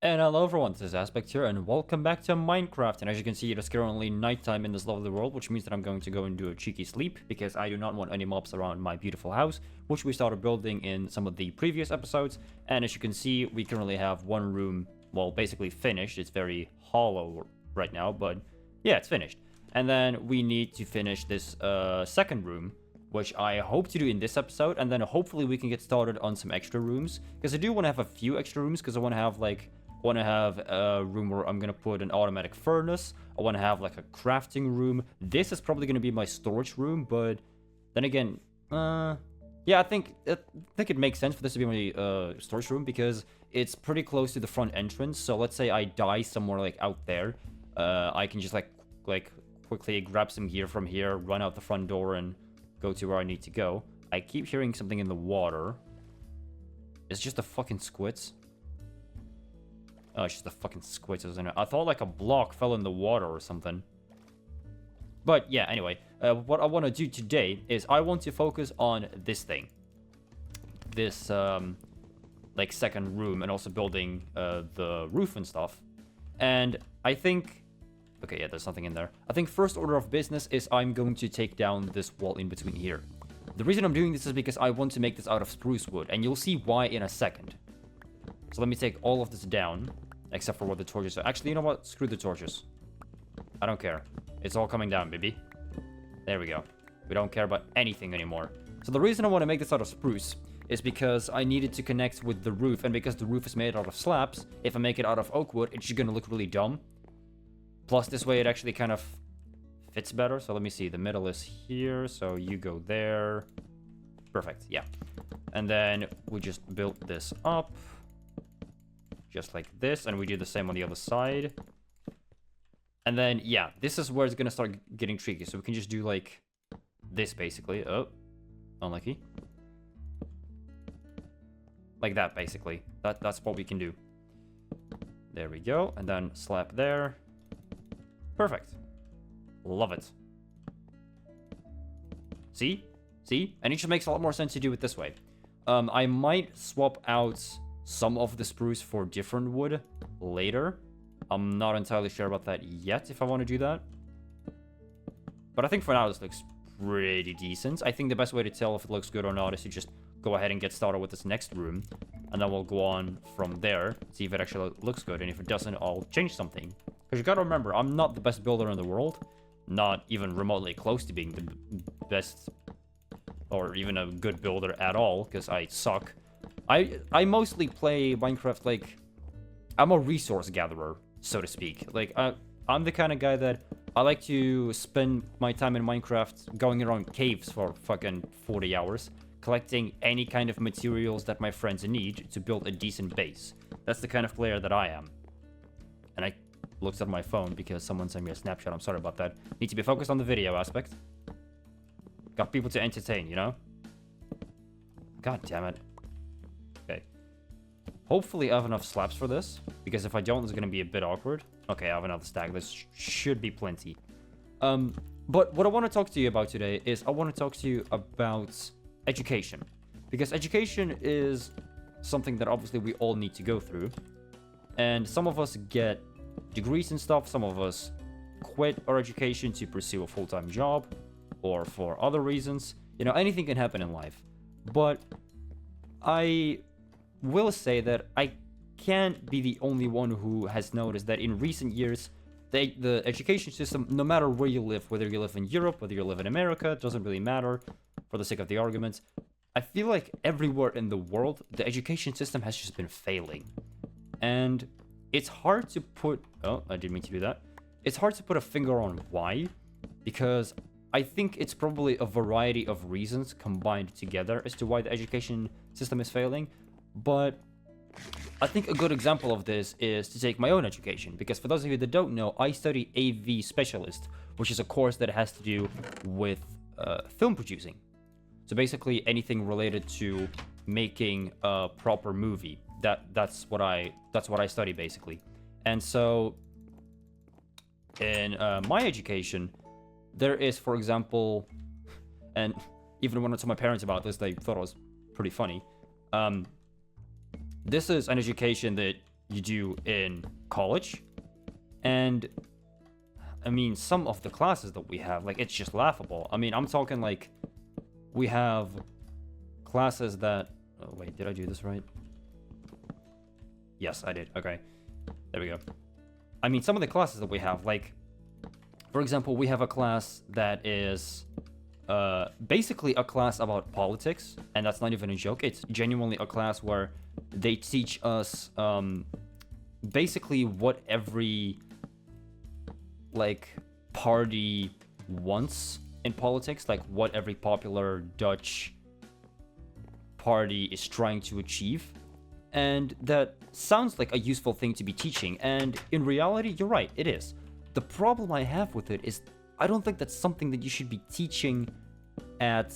And hello everyone, this is Aspect here, and welcome back to Minecraft. And as you can see, it is currently nighttime in this lovely world, which means that I'm going to go and do a cheeky sleep, because I do not want any mobs around my beautiful house, which we started building in some of the previous episodes. And as you can see, we currently have one room, well, basically finished. It's very hollow right now, but yeah, it's finished. And then we need to finish this second room, which I hope to do in this episode, and then hopefully we can get started on some extra rooms, because I do want to have a few extra rooms, because I want to have a room where I'm gonna put an automatic furnace. I want to have like a crafting room. This is probably gonna be my storage room, but then again, yeah, I think it makes sense for this to be my storage room, because it's pretty close to the front entrance. So let's say I die somewhere like out there, I can just like quickly grab some gear from here, run out the front door, and go to where I need to go. I keep hearing something in the water. It's just the fucking squids. Oh, it's just the fucking squids, isn't it? I thought like a block fell in the water or something. But yeah, anyway, what I want to do today is I want to focus on this thing. This, like, second room, and also building the roof and stuff. And I think... Okay, yeah, there's nothing in there. I think first order of business is I'm going to take down this wall in between here. The reason I'm doing this is because I want to make this out of spruce wood, and you'll see why in a second. So let me take all of this down, except for what the torches are. Actually, you know what? Screw the torches. I don't care. It's all coming down, baby. There we go. We don't care about anything anymore. So the reason I want to make this out of spruce is because I needed to connect with the roof, and because the roof is made out of slabs, if I make it out of oak wood, it's just going to look really dumb. Plus, this way it actually kind of fits better. So let me see. The middle is here, so you go there. Perfect, yeah. And then we just built this up. Just like this, and we do the same on the other side. And then, yeah, this is where it's gonna start getting tricky. So we can just do, like, this, basically. Oh, unlucky. Like that, basically. That's what we can do. There we go. And then slap there. Perfect. Love it. See? See? And it just makes a lot more sense to do it this way. I might swap out some of the spruce for different wood later. I'm not entirely sure about that yet, if I want to do that. But I think for now this looks pretty decent. I think the best way to tell if it looks good or not is to just go ahead and get started with this next room. And then we'll go on from there, see if it actually looks good. And if it doesn't, I'll change something. Because you gotta remember, I'm not the best builder in the world. Not even remotely close to being the best, or even a good builder at all, because I suck. I mostly play Minecraft like I'm a resource gatherer, so to speak. Like I'm the kind of guy that I like to spend my time in Minecraft going around caves for fucking 40 hours, collecting any kind of materials that my friends need to build a decent base. That's the kind of player that I am. And I looked at my phone because someone sent me a snapshot. I'm sorry about that. Need to be focused on the video aspect. Got people to entertain, you know? God damn it. Okay. Hopefully I have enough slabs for this, because if I don't, it's going to be a bit awkward. Okay, I have another stack. This should be plenty. But what I want to talk to you about today is I want to talk to you about education. Because education is something that obviously we all need to go through. And some of us get degrees and stuff. Some of us quit our education to pursue a full-time job, or for other reasons. You know, anything can happen in life. But I will say that I can't be the only one who has noticed that in recent years, the education system, no matter where you live, whether you live in Europe, whether you live in America, it doesn't really matter for the sake of the argument. I feel like everywhere in the world, the education system has just been failing. And it's hard to put... Oh, I didn't mean to do that. It's hard to put a finger on why, because I think it's probably a variety of reasons combined together as to why the education system is failing. But I think a good example of this is to take my own education, because for those of you that don't know, I study AV Specialist, which is a course that has to do with film producing. So basically anything related to making a proper movie. That's what I study basically. And so in my education, there is, for example, and even when I told my parents about this, they thought it was pretty funny. This is an education that you do in college. And I mean, some of the classes that we have, like, it's just laughable. I mean, I'm talking like we have classes that... Oh, wait, did I do this right? Yes, I did. Okay. There we go. I mean, some of the classes that we have, like, for example, we have a class that is basically a class about politics, and that's not even a joke. It's genuinely a class where they teach us basically what every, like, party wants in politics, like what every popular Dutch party is trying to achieve. And that sounds like a useful thing to be teaching, and in reality, you're right, it is. The problem I have with it is I don't think that's something that you should be teaching at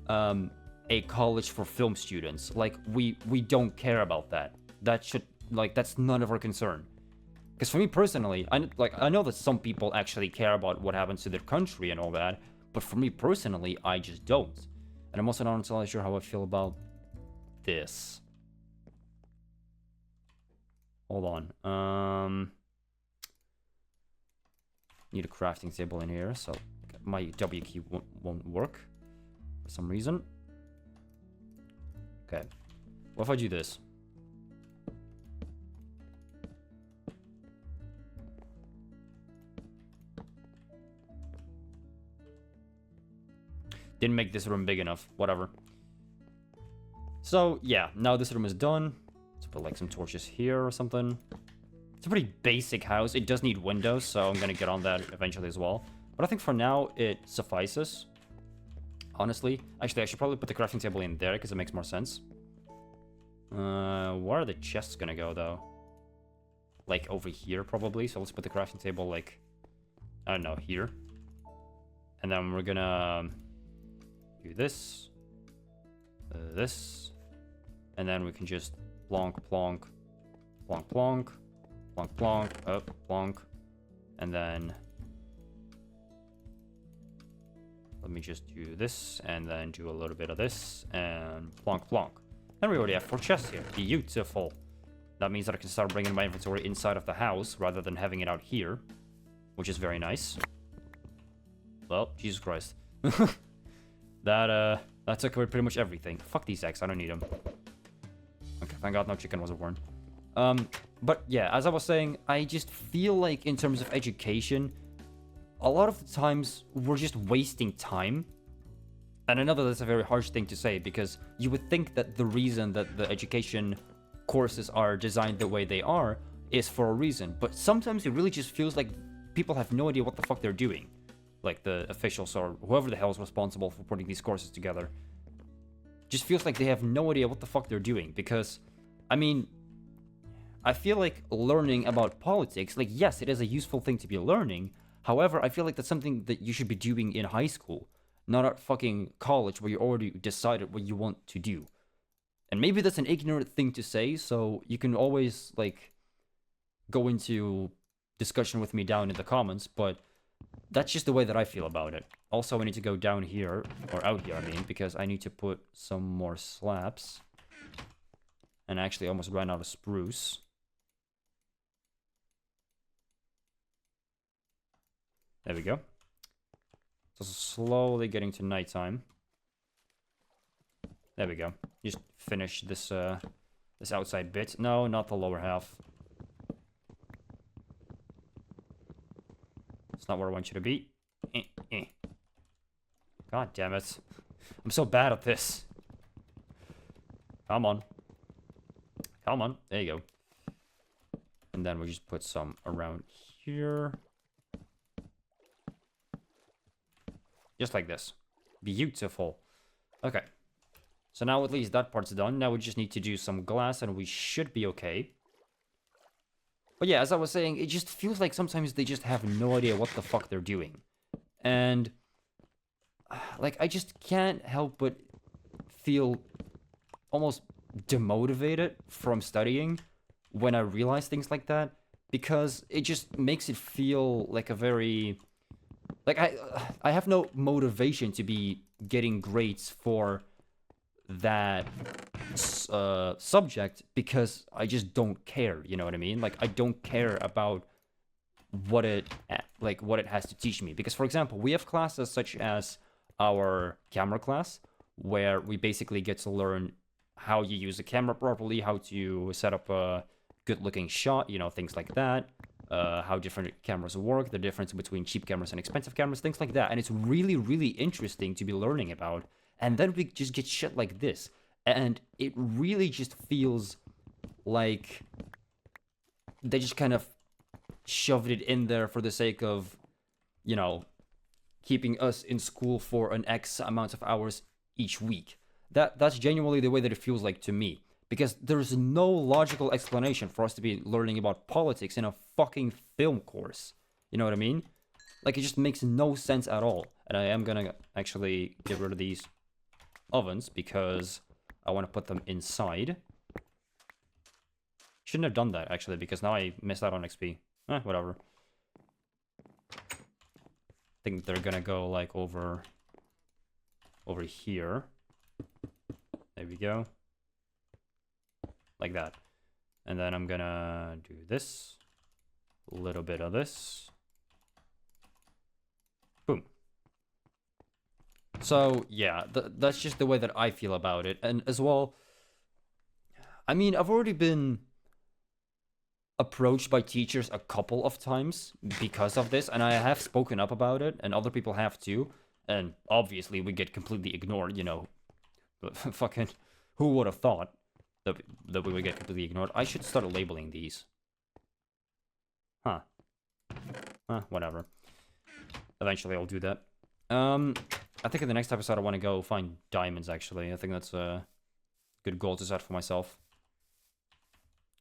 a college for film students. Like, we don't care about that. That should, like, that's none of our concern. Because for me personally, I know that some people actually care about what happens to their country and all that, but for me personally, I just don't. And I'm also not entirely sure how I feel about this. Hold on. Need a crafting table in here, so my W key won't work for some reason. Okay. What if I do this? Didn't make this room big enough. Whatever. So, yeah. Now this room is done. Let's put, like, some torches here or something. It's a pretty basic house. It does need windows, so I'm gonna get on that eventually as well. But I think for now, it suffices. Honestly. Actually, I should probably put the crafting table in there, because it makes more sense. Where are the chests gonna go, though? Like, over here, probably. So let's put the crafting table, like, I don't know, here. And then we're gonna do this. This. And then we can just plonk, plonk, plonk, plonk, plonk, plonk, up, plonk. And then let me just do this, and then do a little bit of this, and plonk, plonk. And we already have 4 chests here. Beautiful. That means that I can start bringing my inventory inside of the house, rather than having it out here. Which is very nice. Well, Jesus Christ. That took away pretty much everything. Fuck these eggs, I don't need them. Okay, thank God no chicken was born. But yeah, as I was saying, I just feel like in terms of education, a lot of the times we're just wasting time. And I know that that's a very harsh thing to say, because you would think that the reason that the education courses are designed the way they are is for a reason. But sometimes it really just feels like people have no idea what the fuck they're doing. Like the officials or whoever the hell is responsible for putting these courses together. Just feels like they have no idea what the fuck they're doing. Because, I mean, I feel like learning about politics, like, yes, it is a useful thing to be learning. However, I feel like that's something that you should be doing in high school. Not at fucking college where you already decided what you want to do. And maybe that's an ignorant thing to say, so you can always, like, go into discussion with me down in the comments, but that's just the way that I feel about it. Also, I need to go down here, or out here, I mean, because I need to put some more slabs. And I actually almost ran out of spruce. There we go. So slowly getting to nighttime. There we go. Just finish this this outside bit. No, not the lower half. It's not where I want you to be. God damn it. I'm so bad at this. Come on. Come on. There you go. And then we just put some around here. Just like this. Beautiful. Okay. So now at least that part's done. Now we just need to do some glass and we should be okay. But yeah, as I was saying, it just feels like sometimes they just have no idea what the fuck they're doing. And, like, I just can't help but feel almost demotivated from studying when I realize things like that. Because it just makes it feel like a very... Like, I have no motivation to be getting grades for that subject because I just don't care, you know what I mean? Like, I don't care about what it has to teach me. Because, for example, we have classes such as our camera class, where we basically get to learn how you use a camera properly, how to set up a good-looking shot, you know, things like that. How different cameras work, the difference between cheap cameras and expensive cameras, things like that. And it's really, really interesting to be learning about. And then we just get shit like this. And it really just feels like they just kind of shoved it in there for the sake of, you know, keeping us in school for an X amount of hours each week. That's genuinely the way that it feels like to me. Because there's no logical explanation for us to be learning about politics in a fucking film course. You know what I mean? Like, it just makes no sense at all. And I am gonna actually get rid of these ovens because I want to put them inside. Shouldn't have done that, actually, because now I missed out on XP. Whatever. I think they're gonna go, like, over here. There we go. Like that. And then I'm gonna do this. A little bit of this. Boom. So, yeah, that's just the way that I feel about it. And as well, I mean, I've already been approached by teachers a couple of times because of this, and I have spoken up about it, and other people have too. And obviously, we get completely ignored, you know. Fucking, who would have thought that we would get completely ignored? I should start labeling these. Huh. Whatever. Eventually, I'll do that. I think in the next episode, I want to go find diamonds, actually. I think that's a good goal to set for myself.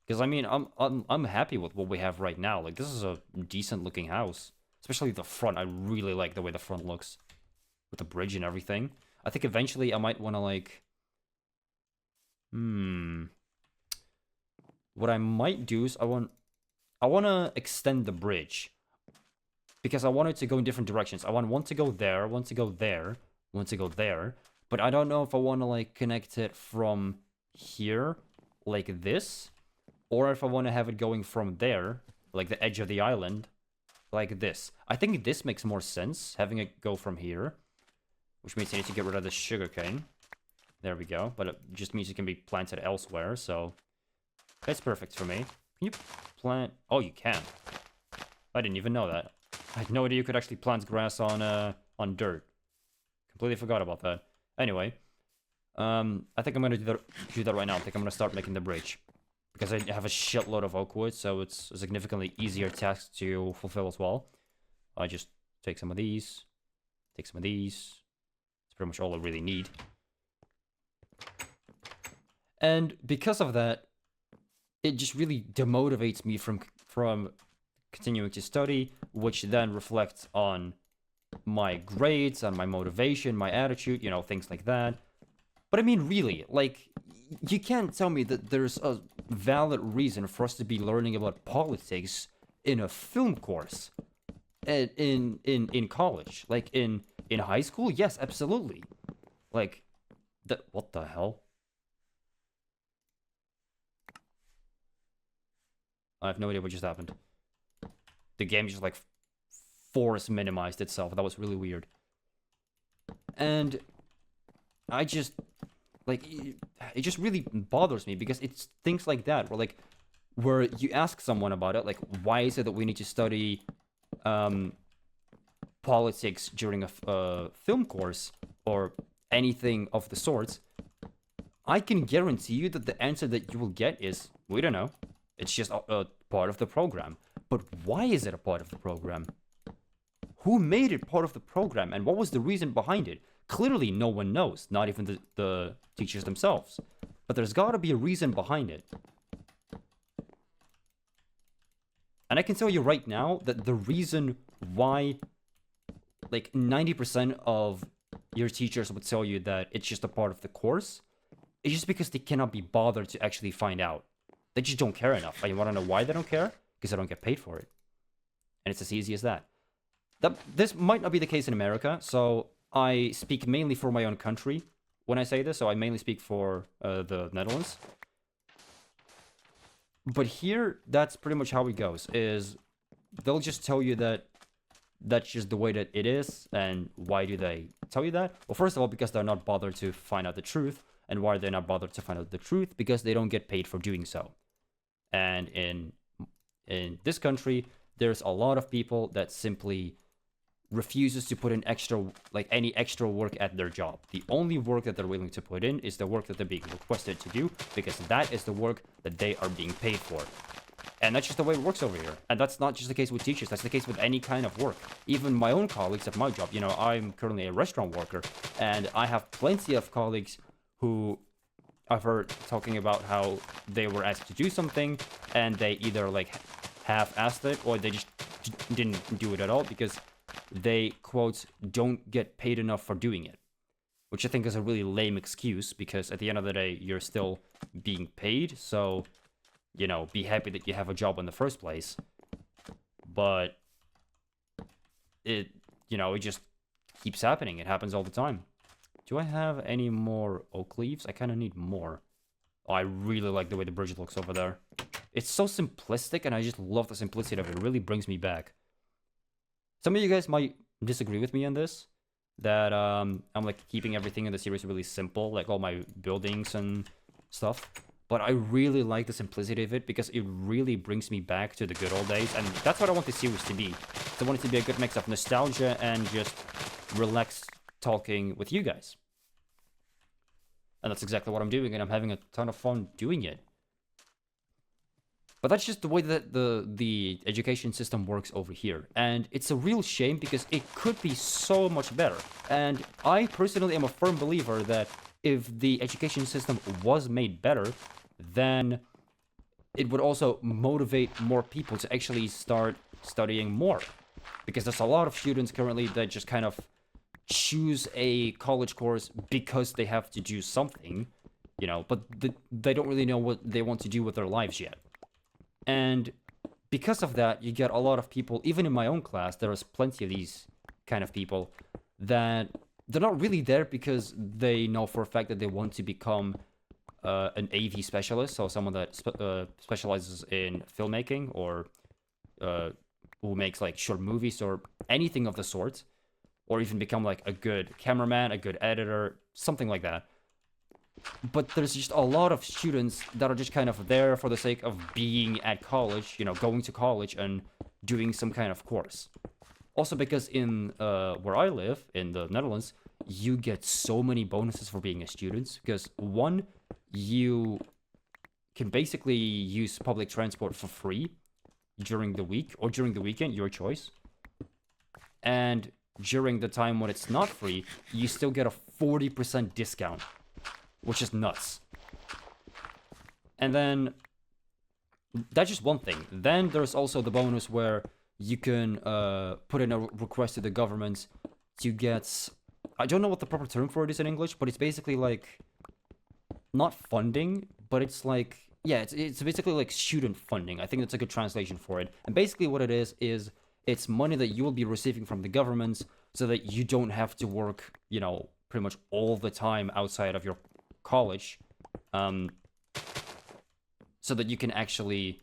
Because, I mean, I'm happy with what we have right now. Like, this is a decent-looking house. Especially the front. I really like the way the front looks. With the bridge and everything. I think eventually I might want to, like... What I might do is I want to extend the bridge. Because I want it to go in different directions. I want one to go there, one to go there, one to go there. But I don't know if I want to, like, connect it from here, like this. Or if I want to have it going from there, like the edge of the island, like this. I think this makes more sense, having it go from here. Which means I need to get rid of the sugarcane. There we go. But it just means it can be planted elsewhere, so... That's perfect for me. Can you plant... Oh, you can. I didn't even know that. I had no idea you could actually plant grass on dirt. Completely forgot about that. Anyway. I think I'm gonna do that right now. I think I'm gonna start making the bridge. Because I have a shitload of oak wood, so it's a significantly easier task to fulfill as well. I just take some of these. Take some of these. That's pretty much all I really need. And because of that, it just really demotivates me from continuing to study, which then reflects on my grades, on my motivation, my attitude, you know, things like that. But I mean, really, like, you can't tell me that there's a valid reason for us to be learning about politics in a film course in college. Like, in high school? Yes, absolutely. Like, what the hell? I have no idea what just happened. The game just, like, force minimized itself. That was really weird. And I just... Like, it just really bothers me because it's things like that where you ask someone about it, like, why is it that we need to study politics during a film course or anything of the sorts? I can guarantee you that the answer that you will get is, we don't know. It's just a part of the program. But why is it a part of the program? Who made it part of the program, and what was the reason behind it? Clearly, no one knows, not even the teachers themselves. But there's gotta be a reason behind it. And I can tell you right now that the reason why, like, 90% of your teachers would tell you that it's just a part of the course is just because they cannot be bothered to actually find out. They just don't care enough. And you wanna know why they don't care? Because they don't get paid for it. And it's as easy as that. This might not be the case in America, so I speak mainly for my own country when I say this, so I mainly speak for the Netherlands. But here, that's pretty much how it goes, is they'll just tell you that that's just the way that it is. And why do they tell you that? Well, first of all, because they're not bothered to find out the truth. And why are they not bothered to find out the truth? Because they don't get paid for doing so. And in this country, there's a lot of people that simply refuses to put in any extra work at their job. The only work that they're willing to put in is the work that they're being requested to do, because that is the work that they are being paid for. And that's just the way it works over here. And that's not just the case with teachers, that's the case with any kind of work. Even my own colleagues at my job, I'm currently a restaurant worker, and I have plenty of colleagues who I've heard talking about how they were asked to do something, and they either half-assed it, or they just didn't do it at all because they, quote, don't get paid enough for doing it. Which I think is a really lame excuse, because at the end of the day, you're still being paid, so, be happy that you have a job in the first place. But it just keeps happening. It happens all the time. Do I have any more oak leaves? I kind of need more. Oh, I really like the way the bridge looks over there. It's so simplistic, and I just love the simplicity of it. It really brings me back. Some of you guys might disagree with me on this, that I'm keeping everything in the series really simple, like all my buildings and stuff. But I really like the simplicity of it, because it really brings me back to the good old days, and that's what I want the series to be. I want it to be a good mix of nostalgia and just relaxed talking with you guys. And that's exactly what I'm doing, and I'm having a ton of fun doing it. But that's just the way that the education system works over here. And it's a real shame, because it could be so much better. And I personally am a firm believer that if the education system was made better, then it would also motivate more people to actually start studying more. Because there's a lot of students currently that just kind of choose a college course because they have to do something, but they don't really know what they want to do with their lives yet. And because of that, you get a lot of people, even in my own class, there is plenty of these kind of people, that they're not really there because they know for a fact that they want to become an AV specialist, so someone that specializes in filmmaking, or who makes short movies or anything of the sort, or even become a good cameraman, a good editor, something like that. But there's just a lot of students that are just kind of there for the sake of being at college, going to college and doing some kind of course. Also because in where I live, in the Netherlands, you get so many bonuses for being a student. Because one, you can basically use public transport for free during the week, or during the weekend, your choice. And during the time when it's not free, you still get a 40% discount, which is nuts. And then that's just one thing. Then there's also the bonus where you can put in a request to the government to get, I don't know what the proper term for it is in English, but it's basically not funding, but it's it's basically student funding. I think that's a good translation for it. And basically what it is it's money that you will be receiving from the government, so that you don't have to work, pretty much all the time outside of your college, so that you can actually,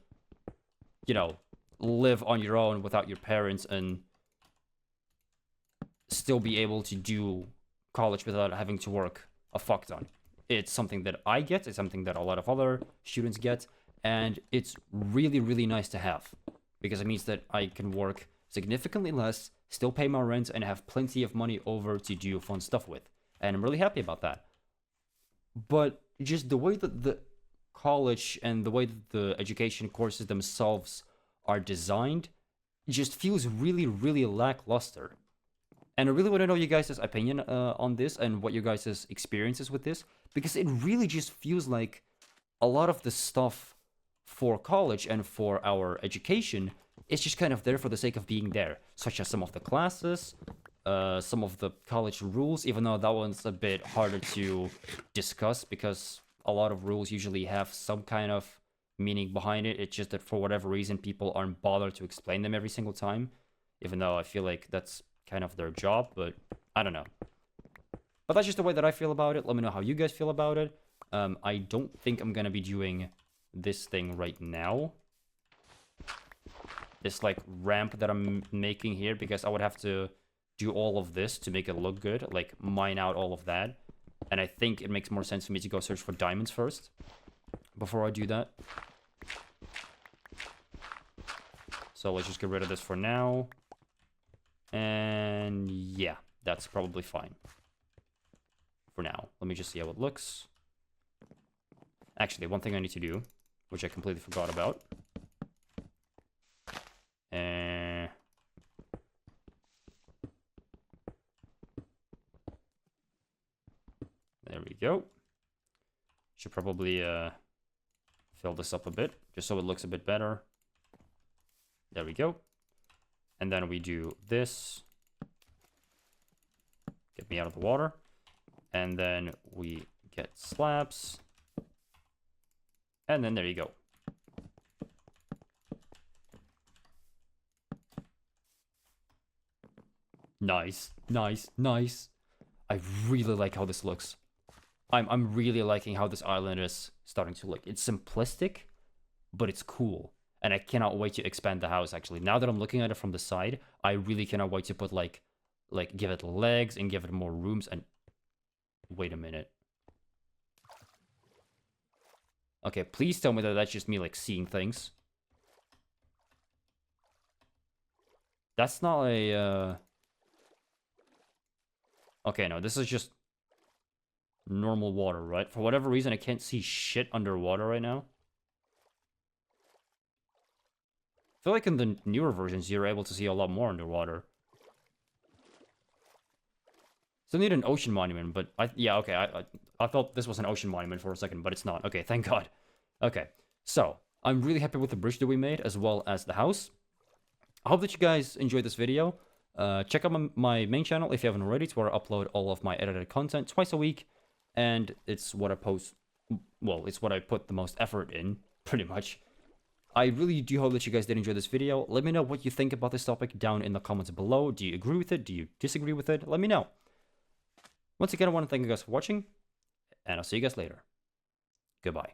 live on your own without your parents, and still be able to do college without having to work a fuck ton. It's something that I get, it's something that a lot of other students get, and it's really, really nice to have, because it means that I can work significantly less, still pay my rent, and have plenty of money over to do fun stuff with. And I'm really happy about that. But just the way that the college and the way that the education courses themselves are designed just feels really, really lackluster. And I really want to know you guys' opinion on this, and what your guys' experiences with this, because it really just feels like a lot of the stuff for college and for our education is just kind of there for the sake of being there, such as some of the classes, some of the college rules, even though that one's a bit harder to discuss, because a lot of rules usually have some kind of meaning behind it. It's just that for whatever reason, people aren't bothered to explain them every single time, even though I feel like that's kind of their job, but I don't know. But that's just the way that I feel about it. Let me know how you guys feel about it. I don't think I'm gonna be doing this thing right now. This like ramp that I'm making here, because I would have to do all of this to make it look good, like mine out all of that. And I think it makes more sense for me to go search for diamonds first before I do that. So let's just get rid of this for now. And yeah, that's probably fine for now. Let me just see how it looks. Actually, one thing I need to do, which I completely forgot about. There we go. Should probably fill this up a bit, just so it looks a bit better. There we go. And then we do this. Get me out of the water. And then we get slabs. And then there you go. Nice, nice, nice. I really like how this looks. I'm really liking how this island is starting to look. It's simplistic, but it's cool. And I cannot wait to expand the house, actually. Now that I'm looking at it from the side, I really cannot wait to put, like give it legs and give it more rooms. And wait a minute. Okay, please tell me that that's just me, like, seeing things. That's not a, Okay, no, this is just normal water, right? For whatever reason, I can't see shit underwater right now. I feel like in the newer versions, you're able to see a lot more underwater. Still need an ocean monument, but yeah, okay, I thought this was an ocean monument for a second, but it's not. Okay, thank God. Okay, so I'm really happy with the bridge that we made, as well as the house. I hope that you guys enjoyed this video. Check out my main channel if you haven't already. It's where I upload all of my edited content twice a week, and it's what I post. Well, it's what I put the most effort in, pretty much. I really do hope that you guys did enjoy this video. Let me know what you think about this topic down in the comments below. Do you agree with it? Do you disagree with it? Let me know. Once again, I want to thank you guys for watching, and I'll see you guys later. Goodbye.